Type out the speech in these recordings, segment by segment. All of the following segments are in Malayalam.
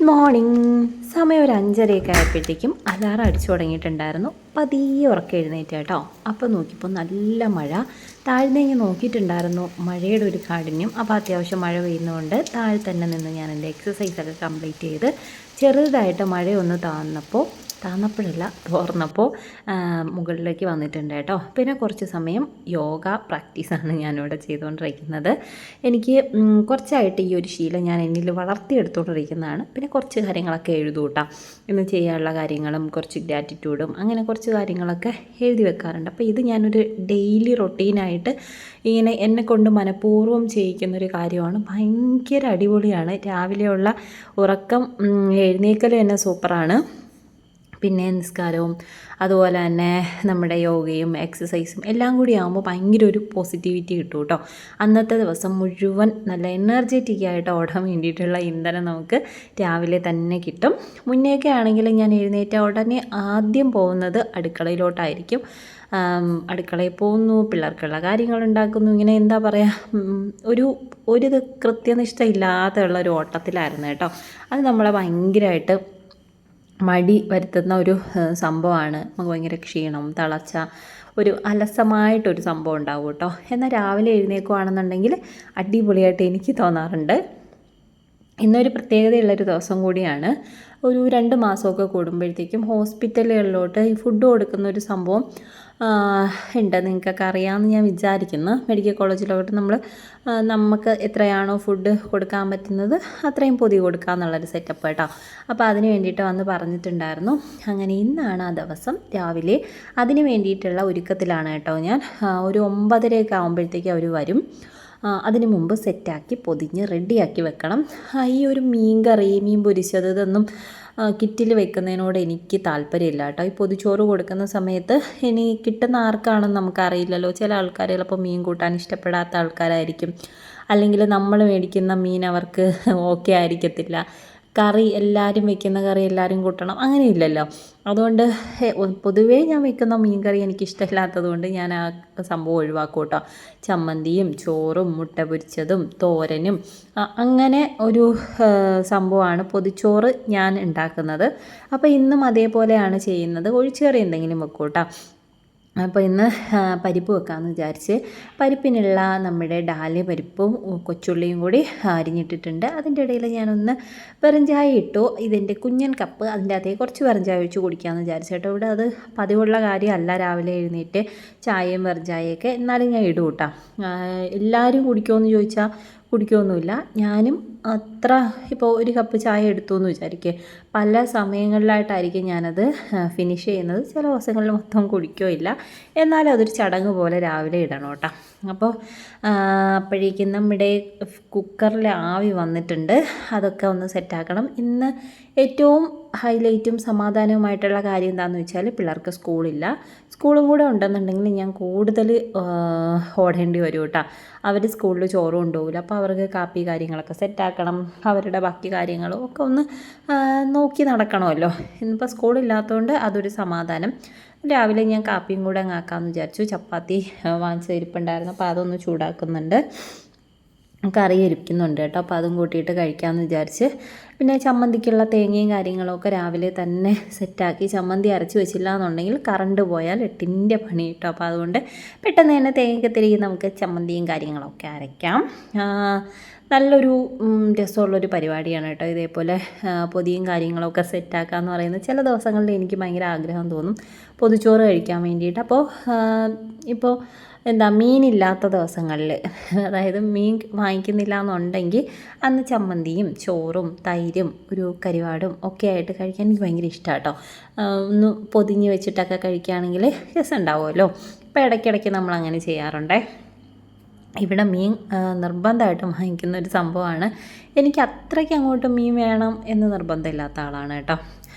മോർണിംഗ്. സമയം ഒരു 5:30 ആയപ്പോഴത്തേക്കും അലാറം അടിച്ചു തുടങ്ങിയിട്ടുണ്ടായിരുന്നു. പതിയെ ഉറക്കം എഴുന്നേറ്റ് കേട്ടോ. അപ്പോൾ നോക്കിയപ്പോൾ നല്ല മഴ. താഴ്ന്നേങ്ങ് നോക്കിയിട്ടുണ്ടായിരുന്നു മഴയുടെ ഒരു കാഠിന്യം. അപ്പോൾ അത്യാവശ്യം മഴ പെയ്യുന്നതുകൊണ്ട് താഴെ തന്നെ നിന്ന് ഞാൻ എൻ്റെ എക്സസൈസൊക്കെ കംപ്ലീറ്റ് ചെയ്ത് ചെറുതായിട്ട് മഴയൊന്ന് താന്നപ്പോഴല്ല തോർന്നപ്പോൾ മുകളിലേക്ക് വന്നിട്ടുണ്ട് കേട്ടോ. പിന്നെ കുറച്ച് സമയം യോഗ പ്രാക്ടീസാണ് ഞാനിവിടെ ചെയ്തുകൊണ്ടിരിക്കുന്നത്. എനിക്ക് കുറച്ചായിട്ട് ഈ ഒരു ശീലം ഞാൻ എന്നിൽ വളർത്തിയെടുത്തുകൊണ്ടിരിക്കുന്നതാണ്. പിന്നെ കുറച്ച് കാര്യങ്ങളൊക്കെ എഴുതും കേട്ടോ. ഇന്ന് ചെയ്യാനുള്ള കാര്യങ്ങളും കുറച്ച് ഗ്രാറ്റിറ്റ്യൂഡും അങ്ങനെ കുറച്ച് കാര്യങ്ങളൊക്കെ എഴുതി വെക്കാറുണ്ട്. അപ്പോൾ ഇത് ഞാനൊരു ഡെയിലി റൊട്ടീനായിട്ട് ഇങ്ങനെ എന്നെക്കൊണ്ട് മനഃപൂർവ്വം ചെയ്യിക്കുന്നൊരു കാര്യമാണ്. ഭയങ്കര അടിപൊളിയാണ്. രാവിലെയുള്ള ഉറക്കം എഴുന്നേൽക്കൽ തന്നെ സൂപ്പറാണ്. പിന്നെ നിസ്കാരവും അതുപോലെ തന്നെ നമ്മുടെ യോഗയും എക്സസൈസും എല്ലാം കൂടി ആകുമ്പോൾ ഭയങ്കര ഒരു പോസിറ്റിവിറ്റി കിട്ടും കേട്ടോ. അന്നത്തെ ദിവസം മുഴുവൻ നല്ല എനർജറ്റിക് ആയിട്ട് ഓടാൻ വേണ്ടിയിട്ടുള്ള ഇന്ധനം നമുക്ക് രാവിലെ തന്നെ കിട്ടും. മുന്നേയൊക്കെ ആണെങ്കിൽ ഞാൻ എഴുന്നേറ്റ ഉടനെ ആദ്യം പോകുന്നത് അടുക്കളയിലോട്ടായിരിക്കും. അടുക്കളയിൽ പോകുന്നു, പിള്ളേർക്കുള്ള കാര്യങ്ങൾ ഉണ്ടാക്കുന്നു, ഇങ്ങനെ എന്താ പറയുക, ഒരു കൃത്യനിഷ്ഠ ഇല്ലാതെയുള്ള ഒരു ഓട്ടത്തിലായിരുന്നു കേട്ടോ. അത് നമ്മളെ ഭയങ്കരമായിട്ട് മടി വരുത്തുന്ന ഒരു സംഭവമാണ്. നമുക്ക് ഭയങ്കര ക്ഷീണം, തളർച്ച, ഒരു അലസമായിട്ടൊരു സംഭവം ഉണ്ടാവും കേട്ടോ. എന്നാൽ രാവിലെ എഴുന്നേൽക്കുകയാണെന്നുണ്ടെങ്കിൽ അടിപൊളിയായിട്ട് എനിക്ക് തോന്നാറുണ്ട്. ഇന്നൊരു പ്രത്യേകതയുള്ളൊരു ദിവസം കൂടിയാണ്. ഒരു 2 മാസമൊക്കെ കൂടുമ്പോഴത്തേക്കും ഹോസ്പിറ്റലുകളിലോട്ട് ഈ ഫുഡ് കൊടുക്കുന്ന ഒരു സംഭവം ഉണ്ട്. നിങ്ങൾക്കൊക്കെ അറിയാമെന്ന് ഞാൻ വിചാരിക്കുന്നു. മെഡിക്കൽ കോളേജിലോട്ട് നമുക്ക് എത്രയാണോ ഫുഡ് കൊടുക്കാൻ പറ്റുന്നത് അത്രയും പൊതി കൊടുക്കുക എന്നുള്ളൊരു സെറ്റപ്പ് കേട്ടോ. അപ്പോൾ അതിന് വേണ്ടിയിട്ട് വന്ന് പറഞ്ഞിട്ടുണ്ടായിരുന്നു. അങ്ങനെ ഇന്നാണ് ആ ദിവസം. രാവിലെ അതിന് വേണ്ടിയിട്ടുള്ള ഒരുക്കത്തിലാണ് കേട്ടോ ഞാൻ. ഒരു 9:30 ആകുമ്പോഴത്തേക്ക് അവർ വരും. അതിന് മുമ്പ് സെറ്റാക്കി പൊതിഞ്ഞ് റെഡിയാക്കി വെക്കണം. ഈ ഒരു മീൻ കറി, മീൻ പൊരിച്ചത്, ഇതൊന്നും കിറ്റിൽ വെക്കുന്നതിനോട് എനിക്ക് താല്പര്യമില്ല കേട്ടോ. ഈ പൊതിച്ചോറ് കൊടുക്കുന്ന സമയത്ത് ഇനി കിട്ടുന്ന ആർക്കാണെന്ന് നമുക്കറിയില്ലല്ലോ. ചില ആൾക്കാർ ചിലപ്പോൾ മീൻ കൂട്ടാൻ ഇഷ്ടപ്പെടാത്ത ആൾക്കാരായിരിക്കും. അല്ലെങ്കിൽ നമ്മൾ മേടിക്കുന്ന മീൻ അവർക്ക് ഓക്കെ ആയിരിക്കത്തില്ല. കറി എല്ലാവരും വെക്കുന്ന കറി എല്ലാവരും കൂട്ടണം, അങ്ങനെയില്ലല്ലോ. അതുകൊണ്ട് പൊതുവേ ഞാൻ വെക്കുന്ന മീൻ കറി എനിക്കിഷ്ടമില്ലാത്തത് കൊണ്ട് ഞാൻ ആ സംഭവം ഒഴിവാക്കും കേട്ടോ. ചമ്മന്തിയും ചോറും മുട്ട പൊരിച്ചതും തോരനും അങ്ങനെ ഒരു സംഭവമാണ് പൊതിച്ചോറ് ഞാൻ ഉണ്ടാക്കുന്നത്. അപ്പോൾ ഇന്നും അതേപോലെയാണ് ചെയ്യുന്നത്. ഒഴിച്ചുകറി എന്തെങ്കിലും വെക്കും കേട്ടോ. അപ്പോൾ ഇന്ന് പരിപ്പ് വെക്കാമെന്ന് വിചാരിച്ച് പരിപ്പിനുള്ള നമ്മുടെ ഡാലിയ പരിപ്പും കൊച്ചുള്ളിയും കൂടി അരിഞ്ഞിട്ടിട്ടുണ്ട്. അതിൻ്റെ ഇടയിൽ ഞാനൊന്ന് വെറും ചായ ഇട്ടു. ഇതിൻ്റെ കുഞ്ഞൻ കപ്പ്, അതിൻ്റെ അകത്തേക്ക് കുറച്ച് വെറും ചായ ഒഴിച്ച് കുടിക്കാമെന്ന് വിചാരിച്ചു കേട്ടോ. ഇവിടെ അത് പതിവുള്ള കാര്യമല്ല രാവിലെ എഴുന്നേറ്റ് ചായയും വെറും ചായയൊക്കെ, എന്നാലും ഞാൻ ഇടും കേട്ടോ. എല്ലാവരും കുടിക്കുമോയെന്ന് ചോദിച്ചാൽ കുടിക്കുമൊന്നുമില്ല. ഞാനും അത്ര, ഇപ്പോൾ ഒരു കപ്പ് ചായ എടുത്തു എന്ന് വിചാരിക്കുക, പല സമയങ്ങളിലായിട്ടായിരിക്കും ഞാനത് ഫിനിഷ് ചെയ്യുന്നത്. ചില ദിവസങ്ങളിൽ മൊത്തം കുടിക്കുകയോ ഇല്ല. എന്നാലും അതൊരു ചടങ്ങ് പോലെ രാവിലെ ഇടണം കേട്ടോ. അപ്പോൾ അപ്പോഴേക്കും നമ്മുടെ കുക്കറിൽ ആവി വന്നിട്ടുണ്ട്. അതൊക്കെ ഒന്ന് സെറ്റാക്കണം. ഇന്ന് ഏറ്റവും ഹൈലൈറ്റും സമാധാനവുമായിട്ടുള്ള കാര്യം എന്താണെന്ന് വെച്ചാൽ പിള്ളേർക്ക് സ്കൂളില്ല. സ്കൂളും കൂടെ ഉണ്ടെന്നുണ്ടെങ്കിൽ ഞാൻ കൂടുതൽ ഓടേണ്ടി വരും കേട്ടോ. അവർ സ്കൂളിൽ ചോറ് കൊണ്ടുപോകില്ല. അപ്പോൾ അവർക്ക് കാപ്പി കാര്യങ്ങളൊക്കെ സെറ്റാക്കണം. അവരുടെ ബാക്കി കാര്യങ്ങളും ഒക്കെ ഒന്ന് നോക്കി നടക്കണമല്ലോ. ഇന്നിപ്പോൾ സ്കൂളില്ലാത്തതുകൊണ്ട് അതൊരു സമാധാനം. രാവിലെ ഞാൻ കാപ്പിയും കൂടെ ആക്കാമെന്ന് വിചാരിച്ചു. ചപ്പാത്തി വാങ്ങിച്ച് ഇരിപ്പുണ്ടായിരുന്നു, അപ്പോൾ അതൊന്ന് ചൂടാക്കുന്നുണ്ട്. കറി ഇരിക്കുന്നുണ്ട് കേട്ടോ. അപ്പോൾ അതും കൂട്ടിയിട്ട് കഴിക്കാമെന്ന് വിചാരിച്ച്. പിന്നെ ചമ്മന്തിക്കുള്ള തേങ്ങയും കാര്യങ്ങളൊക്കെ രാവിലെ തന്നെ സെറ്റാക്കി. ചമ്മന്തി അരച്ച് വെച്ചില്ല എന്നുണ്ടെങ്കിൽ കറണ്ട് പോയാൽ 8ൻ്റെ പണി കിട്ടും. അപ്പോൾ അതുകൊണ്ട് പെട്ടെന്ന് തന്നെ തേങ്ങയൊക്കെ തിരികെ നമുക്ക് ചമ്മന്തിയും കാര്യങ്ങളൊക്കെ അരയ്ക്കാം. നല്ലൊരു രസമുള്ളൊരു പരിപാടിയാണ് കേട്ടോ. ഇതേപോലെ പൊതിയും കാര്യങ്ങളൊക്കെ സെറ്റാക്കുക എന്ന് പറയുന്നത് ചില ദിവസങ്ങളിൽ എനിക്ക് ഭയങ്കര ആഗ്രഹം തോന്നും പൊതിച്ചോറ് കഴിക്കാൻ വേണ്ടിയിട്ട്. അപ്പോൾ ഇപ്പോൾ മീനില്ലാത്ത ദിവസങ്ങളിൽ, അതായത് മീൻ വാങ്ങിക്കുന്നില്ല എന്നുണ്ടെങ്കിൽ അന്ന് ചമ്മന്തിയും ചോറും തൈരും ഒരു കരിവാടും ഒക്കെ ആയിട്ട് കഴിക്കാൻ എനിക്ക് ഭയങ്കര ഇഷ്ടമാണ് കേട്ടോ. ഒന്ന് പൊതിഞ്ഞ് വെച്ചിട്ടൊക്കെ കഴിക്കുകയാണെങ്കിൽ രസം ഉണ്ടാവുമല്ലോ. ഇപ്പോൾ ഇടയ്ക്കിടയ്ക്ക് നമ്മളങ്ങനെ ചെയ്യാറുണ്ടേ. ഇവിടെ മീൻ നിർബന്ധമായിട്ടും വാങ്ങിക്കുന്ന ഒരു സംഭവമാണ്. എനിക്ക് അത്രയ്ക്ക് അങ്ങോട്ട് മീൻ വേണം എന്ന് നിർബന്ധമില്ലാത്ത ആളാണ് കേട്ടോ.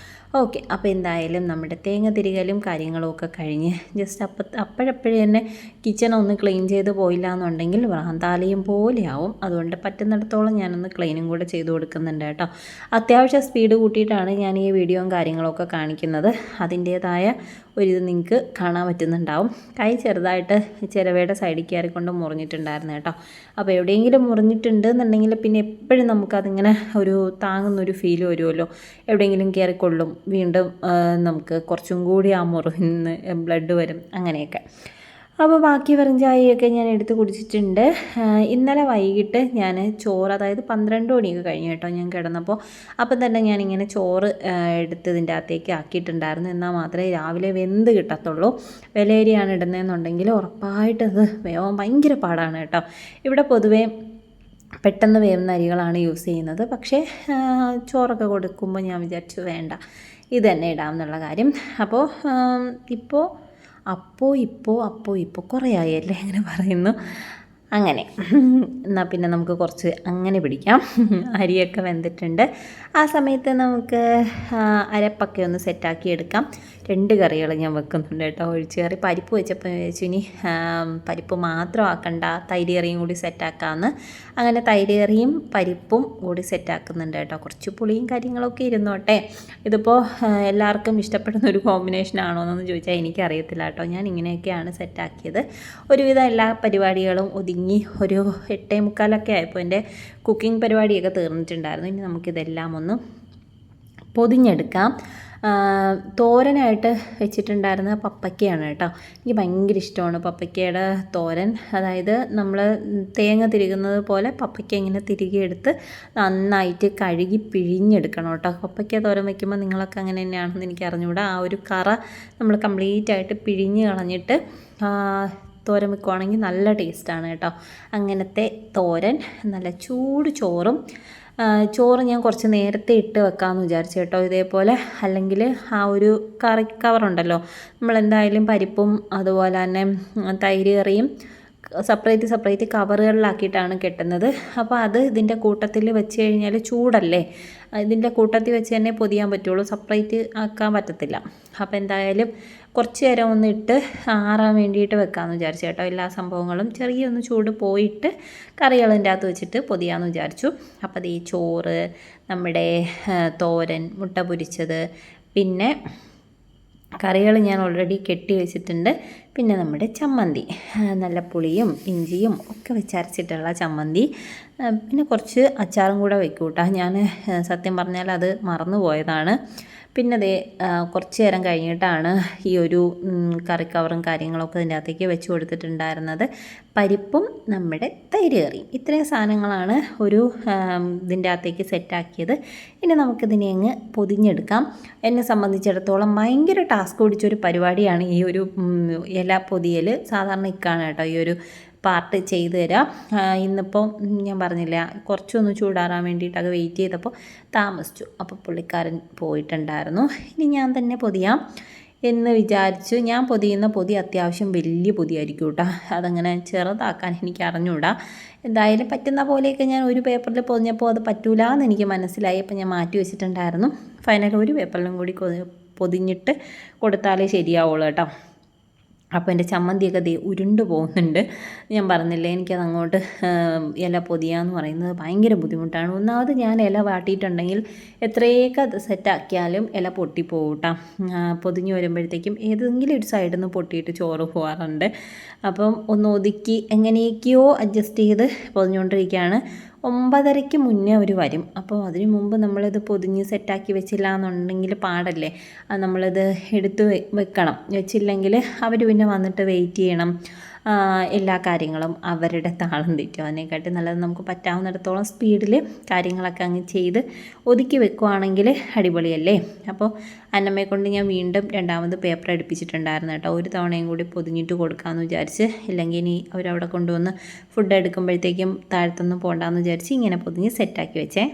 ഓക്കെ, അപ്പോൾ എന്തായാലും നമ്മുടെ തേങ്ങ തിരികലും കാര്യങ്ങളും ഒക്കെ കഴിഞ്ഞ് ജസ്റ്റ് അപ്പോഴപ്പോഴേ തന്നെ കിച്ചൺ ഒന്ന് ക്ലീൻ ചെയ്ത് പോയില്ല എന്നുണ്ടെങ്കിൽ ഭ്രാന്താലയം പോലെയാവും. അതുകൊണ്ട് പറ്റുന്നിടത്തോളം ഞാനൊന്ന് ക്ലീനും കൂടെ ചെയ്ത് കൊടുക്കുന്നുണ്ട് കേട്ടോ. അത്യാവശ്യം സ്പീഡ് കൂട്ടിയിട്ടാണ് ഞാൻ ഈ വീഡിയോയും കാര്യങ്ങളൊക്കെ കാണിക്കുന്നത്. അതിൻ്റേതായ ഒരിത് നിങ്ങൾക്ക് കാണാൻ പറ്റുന്നുണ്ടാവും. കൈ ചെറുതായിട്ട് ചിരവയുടെ സൈഡിൽ കയറിക്കൊണ്ട് മുറിഞ്ഞിട്ടുണ്ടായിരുന്നു കേട്ടോ. അപ്പോൾ എവിടെയെങ്കിലും മുറിഞ്ഞിട്ടുണ്ട് എന്നുണ്ടെങ്കിൽ പിന്നെ എപ്പോഴും നമുക്കതിങ്ങനെ ഒരു താങ്ങുന്നൊരു ഫീൽ വരുമല്ലോ. എവിടെയെങ്കിലും കയറിക്കൊള്ളും, വീണ്ടും നമുക്ക് കുറച്ചും കൂടി ആ മുറിവിൽ നിന്ന് ബ്ലഡ് വരും, അങ്ങനെയൊക്കെ. അപ്പോൾ ബാക്കി വെറും ചായയൊക്കെ ഞാൻ എടുത്ത് കുടിച്ചിട്ടുണ്ട്. ഇന്നലെ വൈകിട്ട് ഞാൻ ചോറ്, അതായത് 12 മണിയൊക്കെ കഴിഞ്ഞു കേട്ടോ ഞാൻ കിടന്നപ്പോൾ. അപ്പം തന്നെ ഞാനിങ്ങനെ ചോറ് എടുത്ത് ഇതിൻ്റെ അകത്തേക്ക് ആക്കിയിട്ടുണ്ടായിരുന്നു. എന്നാൽ മാത്രമേ രാവിലെ വെന്ത് കിട്ടത്തുള്ളൂ. വിലയേരിയാണ് ഇടുന്നതെന്നുണ്ടെങ്കിൽ ഉറപ്പായിട്ടത് വേവാൻ ഭയങ്കര പാടാണ് കേട്ടോ. ഇവിടെ പൊതുവേ പെട്ടെന്ന് വേവുന്ന അരികളാണ് യൂസ് ചെയ്യുന്നത്. പക്ഷേ ചോറൊക്കെ കൊടുക്കുമ്പോൾ ഞാൻ വിചാരിച്ചു വേണ്ട, ഇത് തന്നെ ഇടാം എന്നുള്ള കാര്യം. അപ്പോൾ ഇപ്പോൾ കുറേ ആയല്ലേ അങ്ങനെ പറയുന്നു. അങ്ങനെ എന്നാൽ പിന്നെ നമുക്ക് കുറച്ച് അങ്ങനെ പിടിക്കാം. അരിയൊക്കെ വെന്തിട്ടുണ്ട്. ആ സമയത്ത് നമുക്ക് അരപ്പൊക്കെ ഒന്ന് സെറ്റാക്കി എടുക്കാം. 2 കറികൾ ഞാൻ വെക്കുന്നുണ്ട് കേട്ടോ. ഒഴിച്ച് കറി പരിപ്പ് വെച്ചപ്പോൾ ചോദിച്ചു ഇനി പരിപ്പ് മാത്രം ആക്കണ്ട, തൈര് കറിയും കൂടി സെറ്റാക്കാമെന്ന്. അങ്ങനെ തൈര് കറിയും പരിപ്പും കൂടി സെറ്റാക്കുന്നുണ്ട് കേട്ടോ. കുറച്ച് പുളിയും കാര്യങ്ങളൊക്കെ ഇരുന്നോട്ടെ. ഇതിപ്പോൾ എല്ലാവർക്കും ഇഷ്ടപ്പെടുന്ന ഒരു കോമ്പിനേഷൻ ആണോ എന്നൊന്ന് ചോദിച്ചാൽ എനിക്കറിയത്തില്ല കേട്ടോ. ഞാൻ ഇങ്ങനെയൊക്കെയാണ് സെറ്റാക്കിയത്. ഒരുവിധം എല്ലാ പരിപാടികളും ഒതുങ്ങി ഒരു 8:45 ആയപ്പോൾ എൻ്റെ കുക്കിംഗ് പരിപാടിയൊക്കെ തീർന്നിട്ടുണ്ടായിരുന്നു. ഇനി നമുക്കിതെല്ലാം ഒന്ന് പൊതിഞ്ഞെടുക്കാം. തോരനായിട്ട് വെച്ചിട്ടുണ്ടായിരുന്ന പപ്പയ്ക്കയാണ് കേട്ടോ. എനിക്ക് ഭയങ്കര ഇഷ്ടമാണ് പപ്പയ്ക്കയുടെ തോരൻ. അതായത് നമ്മൾ തേങ്ങ തിരുകുന്നത് പോലെ പപ്പയ്ക്ക ഇങ്ങനെ തിരികെ എടുത്ത് നന്നായിട്ട് കഴുകി പിഴിഞ്ഞെടുക്കണം കേട്ടോ. പപ്പയ്ക്ക തോരൻ വയ്ക്കുമ്പോൾ നിങ്ങളൊക്കെ അങ്ങനെ തന്നെയാണെന്ന് എനിക്ക് അറിഞ്ഞുകൂടാ. ആ ഒരു കറ നമ്മൾ കംപ്ലീറ്റ് ആയിട്ട് പിഴിഞ്ഞ് കളഞ്ഞിട്ട് തോരൻ വെക്കുവാണെങ്കിൽ നല്ല ടേസ്റ്റാണ് കേട്ടോ. അങ്ങനത്തെ തോരൻ, നല്ല ചൂട് ചോറും. ചോറ് ഞാൻ കുറച്ച് നേരത്തെ ഇട്ട് വെക്കാമെന്ന് വിചാരിച്ചു കേട്ടോ. ഇതേപോലെ അല്ലെങ്കിൽ ആ ഒരു കറി കവറുണ്ടല്ലോ, നമ്മളെന്തായാലും പരിപ്പും അതുപോലെ തന്നെ തൈര് കറിയും സെപ്പറേറ്റ് കവറുകളിലാക്കിയിട്ടാണ് കെട്ടുന്നത്. അപ്പോൾ അത് ഇതിൻ്റെ കൂട്ടത്തിൽ വെച്ച് കഴിഞ്ഞാൽ ചൂടല്ലേ, ഇതിൻ്റെ കൂട്ടത്തിൽ വെച്ച് തന്നെ പൊതിയാൻ പറ്റുള്ളൂ, സെപ്പറേറ്റ് ആക്കാൻ പറ്റത്തില്ല. അപ്പോൾ എന്തായാലും കുറച്ച് നേരം ഒന്ന് ഇട്ട് ആറാൻ വേണ്ടിയിട്ട് വെക്കാമെന്ന് വിചാരിച്ചു കേട്ടോ. എല്ലാ സംഭവങ്ങളും ചെറിയൊന്ന് ചൂട് പോയിട്ട് കറികളിൻ്റെ അകത്ത് വെച്ചിട്ട് പൊതിയാമെന്ന് വിചാരിച്ചു. അപ്പോൾ ഈ ചോറ്, നമ്മുടെ തോരൻ, മുട്ട പൊരിച്ചത്, പിന്നെ കറികൾ ഞാൻ ഓൾറെഡി കെട്ടി വെച്ചിട്ടുണ്ട്. പിന്നെ നമ്മുടെ ചമ്മന്തി, നല്ല പുളിയും ഇഞ്ചിയും ഒക്കെ വെച്ചരച്ചിട്ടുള്ള ചമ്മന്തി. പിന്നെ കുറച്ച് അച്ചാറും കൂടെ വെക്കും കേട്ടോ. ഞാൻ സത്യം പറഞ്ഞാൽ അത് മറന്നു പോയതാണ്. പിന്നെ അതേ കുറച്ച് നേരം കഴിഞ്ഞിട്ടാണ് ഈ ഒരു കറി കവറും കാര്യങ്ങളൊക്കെ ഇതിൻ്റെ അകത്തേക്ക് വെച്ച് കൊടുത്തിട്ടുണ്ടായിരുന്നത്. പരിപ്പും നമ്മുടെ തൈര് കറിയും, ഇത്രയും സാധനങ്ങളാണ് ഒരു ഇതിൻ്റെ അകത്തേക്ക് സെറ്റാക്കിയത്. ഇനി നമുക്കിതിനെ അങ്ങ് പൊതിഞ്ഞെടുക്കാം. എന്നെ സംബന്ധിച്ചിടത്തോളം ഭയങ്കര ടാസ്ക് പിടിച്ചൊരു പരിപാടിയാണ് ഈ ഒരു ഇല പൊതിയൽ. സാധാരണ ഇക്കാണ് കേട്ടോ ഈ ഒരു പാർട്ട് ചെയ്തു തരാം. ഇന്നിപ്പോൾ ഞാൻ പറഞ്ഞില്ല, കുറച്ചൊന്ന് ചൂടാറാൻ വേണ്ടിയിട്ടൊക്കെ വെയിറ്റ് ചെയ്തപ്പോൾ താമസിച്ചു. അപ്പോൾ പുള്ളിക്കാരൻ പോയിട്ടുണ്ടായിരുന്നു. ഇനി ഞാൻ തന്നെ പൊതിയാം എന്ന് വിചാരിച്ചു. ഞാൻ പൊതിയുന്ന പൊതി അത്യാവശ്യം വലിയ പൊതിയായിരിക്കും കേട്ടോ. അതങ്ങനെ ചെറുതാക്കാൻ എനിക്ക് അറിഞ്ഞുകൂടാ. എന്തായാലും പറ്റുന്ന പോലെയൊക്കെ ഞാൻ ഒരു പേപ്പറിൽ പൊതിഞ്ഞപ്പോൾ അത് പറ്റൂല എന്ന് എനിക്ക് മനസ്സിലായി. അപ്പോൾ ഞാൻ മാറ്റി വെച്ചിട്ടുണ്ടായിരുന്നു. ഫൈനൽ ഒരു പേപ്പറിലും കൂടി പൊതിഞ്ഞിട്ട് കൊടുത്താലേ ശരിയാവുള്ളൂ കേട്ടോ. അപ്പോൾ എൻ്റെ ചമ്മന്തിയൊക്കെ ഉരുണ്ട് പോകുന്നുണ്ട്. ഞാൻ പറഞ്ഞില്ലേ, എനിക്കത് അങ്ങോട്ട് ഇല പൊതിയാന്ന് പറയുന്നത് ഭയങ്കര ബുദ്ധിമുട്ടാണ്. ഒന്നാമത് ഞാൻ ഇല വാട്ടിയിട്ടുണ്ടെങ്കിൽ എത്രയൊക്കെ സെറ്റാക്കിയാലും ഇല പൊട്ടിപ്പോകും കേട്ടോ. പൊതിഞ്ഞ് വരുമ്പോഴത്തേക്കും ഏതെങ്കിലും ഒരു സൈഡിൽ നിന്ന് പൊട്ടിയിട്ട് ചോറ് പോകാറുണ്ട്. അപ്പം ഒന്ന് ഒതുക്കി എങ്ങനെയൊക്കെയോ അഡ്ജസ്റ്റ് ചെയ്ത് പൊതിഞ്ഞുകൊണ്ടിരിക്കുകയാണ്. 9:30 മുന്നേ അവർ വരും. അപ്പോൾ അതിനു മുമ്പ് നമ്മളിത് പൊതിഞ്ഞ് സെറ്റാക്കി വെച്ചില്ല എന്നുണ്ടെങ്കിൽ പാടല്ലേ. നമ്മളിത് എടുത്ത് വെക്കണം. വെച്ചില്ലെങ്കിൽ അവർ പിന്നെ വന്നിട്ട് വെയിറ്റ് ചെയ്യണം. എല്ലാ കാര്യങ്ങളും അവരുടെ താളം തെറ്റും. അതിനെക്കാട്ടി നല്ലത് നമുക്ക് പറ്റാവുന്നിടത്തോളം സ്പീഡിൽ കാര്യങ്ങളൊക്കെ അങ്ങ് ചെയ്ത് ഒതുക്കി വെക്കുവാണെങ്കിൽ അടിപൊളിയല്ലേ. അപ്പോൾ അന്നമ്മയെ കൊണ്ട് ഞാൻ വീണ്ടും 2ാമത് പേപ്പർ അടുപ്പിച്ചിട്ടുണ്ടായിരുന്നു കേട്ടോ. ഒരു തവണയും കൂടി പൊതിഞ്ഞിട്ട് കൊടുക്കാമെന്ന് വിചാരിച്ച്. ഇല്ലെങ്കിൽ ഇനി അവരവിടെ കൊണ്ടുവന്ന് ഫുഡ് എടുക്കുമ്പോഴത്തേക്കും താഴത്തൊന്നും പോകണ്ടെന്ന് വിചാരിച്ച് ഇങ്ങനെ പൊതിഞ്ഞ് സെറ്റാക്കി വെച്ചേ.